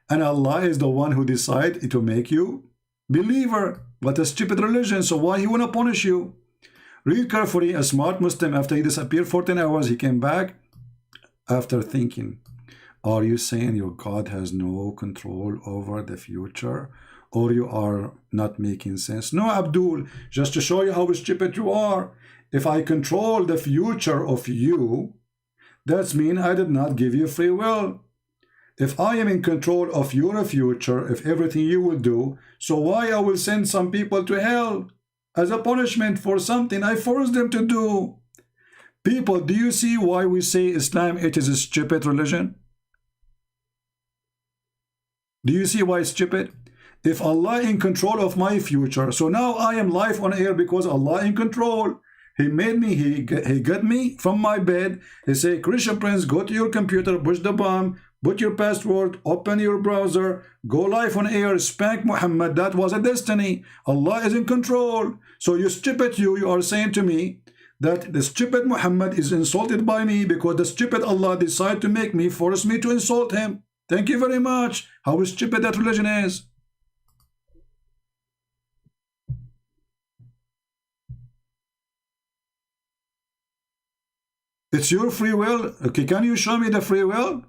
And Allah is the one who decided to make you believer. What a stupid religion. So why he want to punish you? Read carefully. A smart Muslim, after he disappeared for 10 hours, he came back after thinking, are you saying your God has no control over the future? Or you are not making sense? No, Abdul, just to show you how stupid you are. If I control the future of you, that means I did not give you free will. If I am in control of your future, if everything you will do, so why I will send some people to hell as a punishment for something I forced them to do? People, do you see why we say Islam, it is a stupid religion? Do you see why it's stupid? If Allah in control of my future, so now I am live on air because Allah in control. He made me, he got me from my bed. He say, Christian Prince, go to your computer, push the bomb, put your password, open your browser, go live on air, spank Muhammad. That was a destiny. Allah is in control. So you stupid you are saying to me that the stupid Muhammad is insulted by me because the stupid Allah decided to make me, force me to insult him. Thank you very much. How stupid that religion is. It's your free will. Okay, can you show me the free will,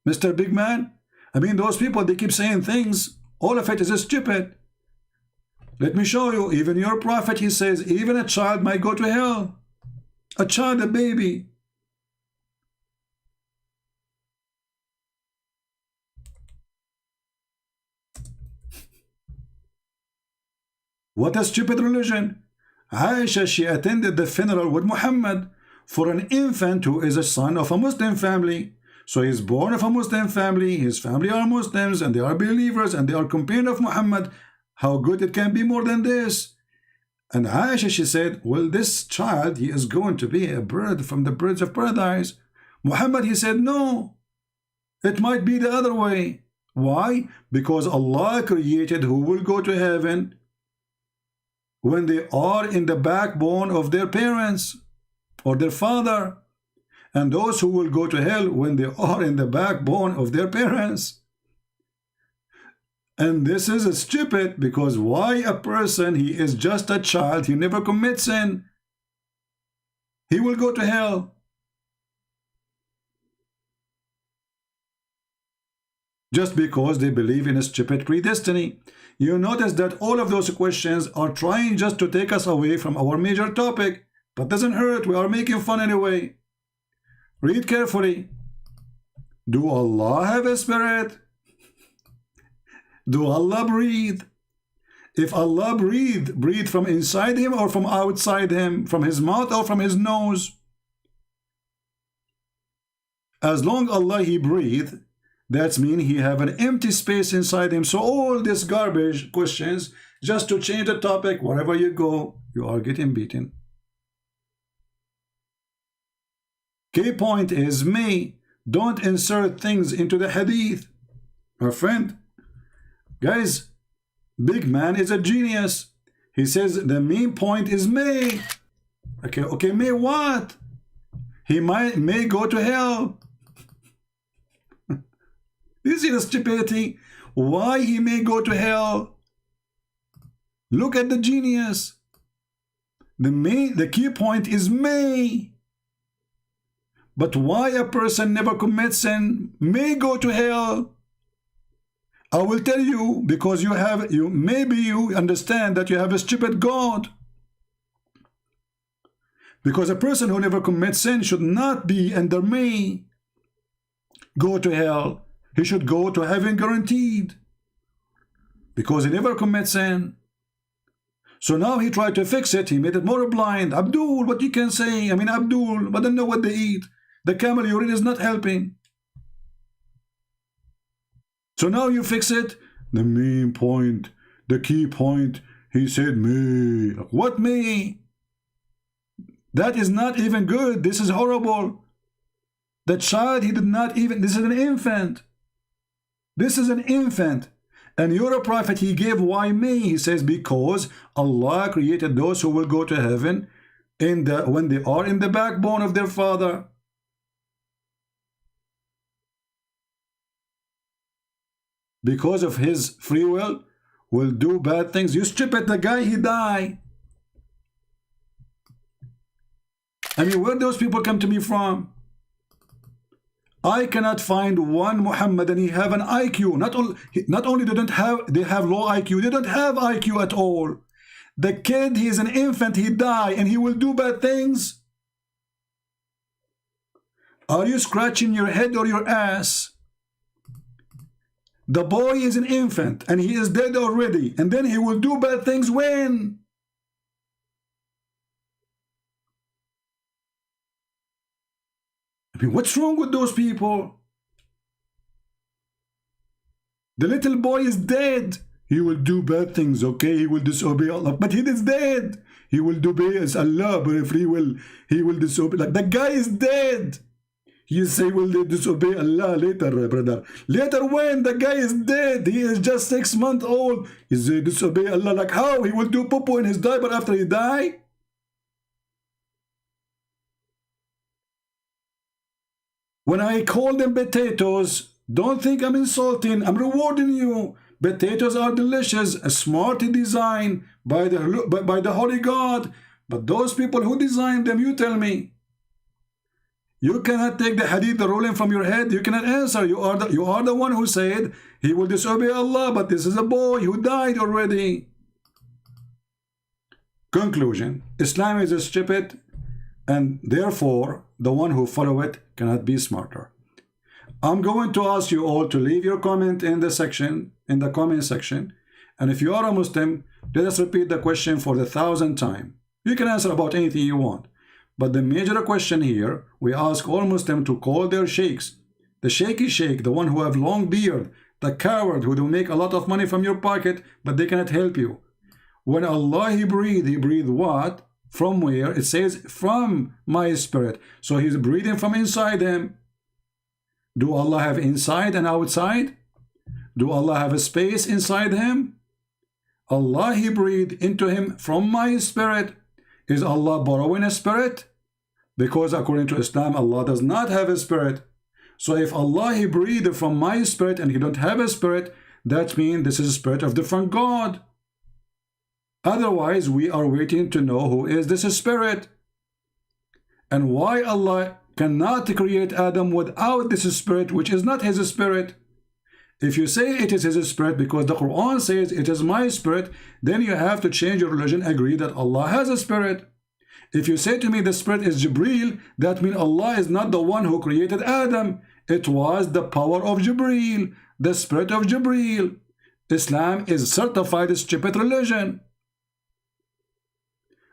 Mr. Big Man? I mean, those people, they keep saying things. All of it is stupid. Let me show you. Even your prophet, he says, even a child might go to hell. A child, a baby. What a stupid religion. Aisha, she attended the funeral with Muhammad for an infant who is a son of a Muslim family. So he's born of a Muslim family, his family are Muslims, and they are believers, and they are companions of Muhammad. How good it can be more than this? And Aisha, she said, well, this child, he is going to be a bird from the birds of paradise. Muhammad, he said, no, it might be the other way. Why? Because Allah created who will go to heaven when they are in the backbone of their parents or their father, and those who will go to hell when they are in the backbone of their parents. And this is stupid, because why a person, he is just a child, he never commits sin, he will go to hell. Just because they believe in a stupid predestiny. You notice that all of those questions are trying just to take us away from our major topic, but doesn't hurt, we are making fun anyway. Read carefully. Do Allah have a spirit? Do Allah breathe? If Allah breathe from inside him or from outside him, from his mouth or from his nose. As long Allah he breathe, that means he have an empty space inside him. So all this garbage questions, just to change the topic, wherever you go, you are getting beaten. Key point is me. Don't insert things into the hadith. My friend, guys, big man is a genius. He says the main point is may. Okay, may what? He may go to hell. You see the stupidity? Why he may go to hell? Look at the genius. The key point is may. But why a person never commits sin may go to hell? I will tell you, because maybe you understand that you have a stupid God. Because a person who never commits sin should not be under may go to hell. He should go to heaven guaranteed, because he never commits sin. So now he tried to fix it. He made it more blind. Abdul, what you can say? I mean, Abdul, but don't know what they eat. The camel urine is not helping. So now you fix it. The main point, the key point, he said me. What me? That is not even good. This is horrible. The child, he did not even, this is an infant. This is an infant. And you're a prophet, he gave why me? He says, because Allah created those who will go to heaven when they are in the backbone of their father. Because of his free will do bad things. You stupid, the guy, he died. I mean, where those people come to me from? I cannot find one Muhammad and he have an IQ. Not only they have low IQ, they don't have IQ at all. The kid, he is an infant, he die and he will do bad things. Are you scratching your head or your ass? The boy is an infant and he is dead already, and then he will do bad things when? I mean, what's wrong with those people? The little boy is dead. He will do bad things, okay? He will disobey Allah, but he is dead. He will disobey Allah, but if he will disobey. Like, the guy is dead. You say, will they disobey Allah later, brother? Later when? The guy is dead. He is just 6 months old. Is they disobey Allah? Like how? He will do poo-poo in his diaper after he die? When I call them potatoes, don't think I'm insulting. I'm rewarding you. Potatoes are delicious, a smart design by the Holy God. But those people who designed them, you tell me. You cannot take the hadith, the ruling from your head. You cannot answer. You are the one who said he will disobey Allah, but this is a boy who died already. Conclusion: Islam is stupid, and therefore the one who follow it cannot be smarter. I'm going to ask you all to leave your comment in the comment section, and if you are a Muslim, let us repeat the question for the 1,000th time. You can answer about anything you want. But the major question here, we ask all Muslims to call their sheikhs. The shaky sheikh, the one who have long beard, the coward who will make a lot of money from your pocket, but they cannot help you. When Allah he breathe what? From where? It says, from my spirit. So he's breathing from inside him. Do Allah have inside and outside? Do Allah have a space inside him? Allah he breathed into him from my spirit. Is Allah borrowing a spirit? Because according to Islam, Allah does not have a spirit. So if Allah he breathed from my spirit and he don't have a spirit, that means this is a spirit of different God. Otherwise, we are waiting to know who is this spirit. And why Allah cannot create Adam without this spirit, which is not his spirit. If you say it is his spirit because the Quran says it is my spirit, then you have to change your religion, agree that Allah has a spirit. If you say to me the spirit is Jibreel, that means Allah is not the one who created Adam. It was the power of Jibreel, the spirit of Jibreel. Islam is certified stupid religion.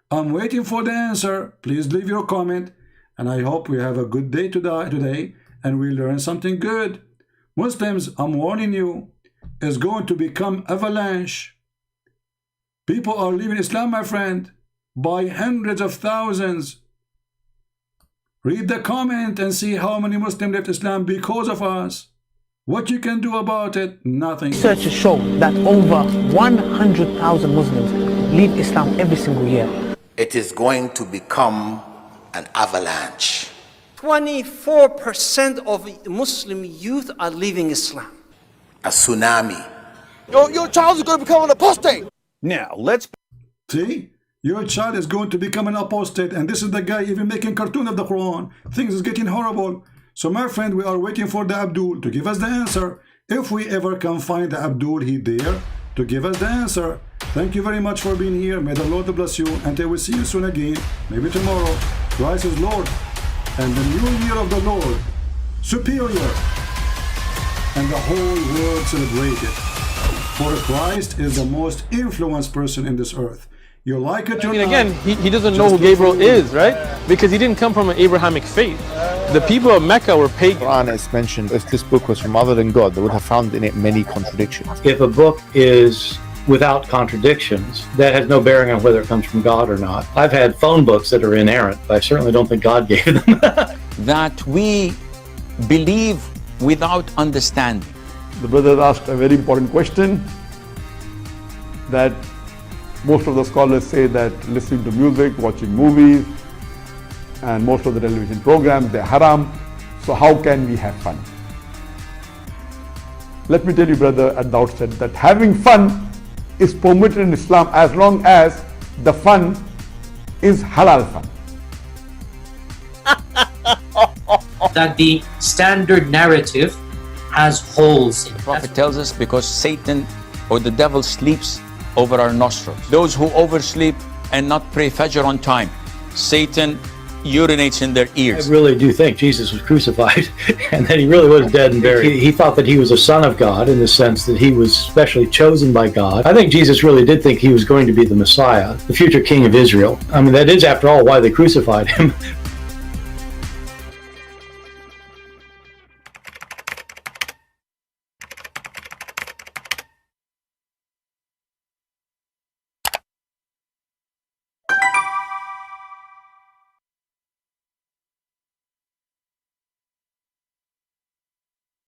I'm waiting for the answer. Please leave your comment, and I hope we have a good day today and we learn something good. Muslims, I'm warning you, is going to become avalanche. People are leaving Islam, my friend, by hundreds of thousands. Read the comment and see how many Muslims left Islam because of us. What you can do about it? Nothing. Research show that over 100,000 Muslims leave Islam every single year. It is going to become an avalanche. 24% of Muslim youth are leaving Islam. A tsunami. Your child is going to become an apostate. Now, let's see. Your child is going to become an apostate, and this is the guy even making cartoon of the Quran. Things is getting horrible. So my friend, we are waiting for the Abdul to give us the answer. If we ever can find the Abdul, he there to give us the answer. Thank you very much for being here. May the Lord bless you. Until we see you soon again, maybe tomorrow. Christ is Lord, and the new year of the Lord, superior, and the whole world celebrate it. For Christ is the most influenced person in this earth. You like it or not. Again, he doesn't know who Gabriel is, right? Because he didn't come from an Abrahamic faith. The people of Mecca were pagan. Quran is mentioned. If this book was from other than God, they would have found in it many contradictions. If a book is without contradictions, that has no bearing on whether it comes from God or not. I've had phone books that are inerrant, but I certainly don't think God gave them. That we believe without understanding. The brother asked a very important question, that most of the scholars say that listening to music, watching movies, and most of the television programs, they're haram. So how can we have fun? Let me tell you, brother, at the outset, that having fun is permitted in Islam as long as the fun is halal fun. That the standard narrative has holes in it. The Prophet tells us because Satan or the devil sleeps over our nostrils. Those who oversleep and not pray Fajr on time, Satan urinates in their ears. I really do think Jesus was crucified and that he really was dead and buried. He thought that he was a son of God in the sense that he was specially chosen by God. I think Jesus really did think he was going to be the Messiah, the future king of Israel. I mean, that is, after all, why they crucified him.